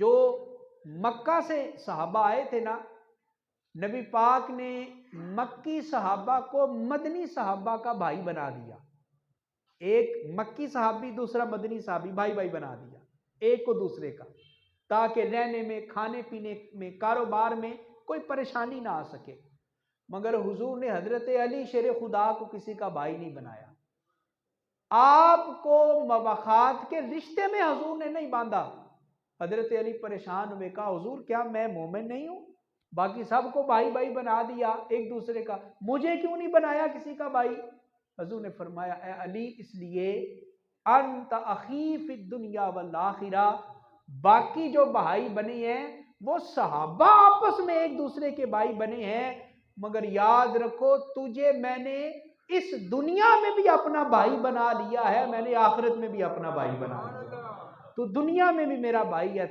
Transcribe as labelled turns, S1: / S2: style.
S1: جو مکہ سے صحابہ آئے تھے نا، نبی پاک نے مکی صحابہ کو مدنی صحابہ کا بھائی بنا دیا. ایک مکی صحابی دوسرا مدنی صحابی بھائی بھائی بنا دیا ایک کو دوسرے کا، تاکہ رہنے میں، کھانے پینے میں، کاروبار میں کوئی پریشانی نہ آ سکے. مگر حضور نے حضرت علی شیر خدا کو کسی کا بھائی نہیں بنایا. آپ کو مباخات کے رشتے میں حضور نے نہیں باندھا. حضرت علی پریشان ہوئے، کہا حضور کیا میں مومن نہیں ہوں؟ باقی سب کو بھائی بھائی بنا دیا ایک دوسرے کا، مجھے کیوں نہیں بنایا کسی کا بھائی؟ حضور نے فرمایا اے علی، اس لیے انت اخی فی الدنیا والآخرہ، باقی جو بھائی بنے ہیں وہ صحابہ آپس میں ایک دوسرے کے بھائی بنے ہیں، مگر یاد رکھو تجھے میں نے اس دنیا میں بھی اپنا بھائی بنا لیا ہے، میں نے آخرت میں بھی اپنا بھائی بنا لیا. تو دنیا میں بھی میرا بھائی ہے.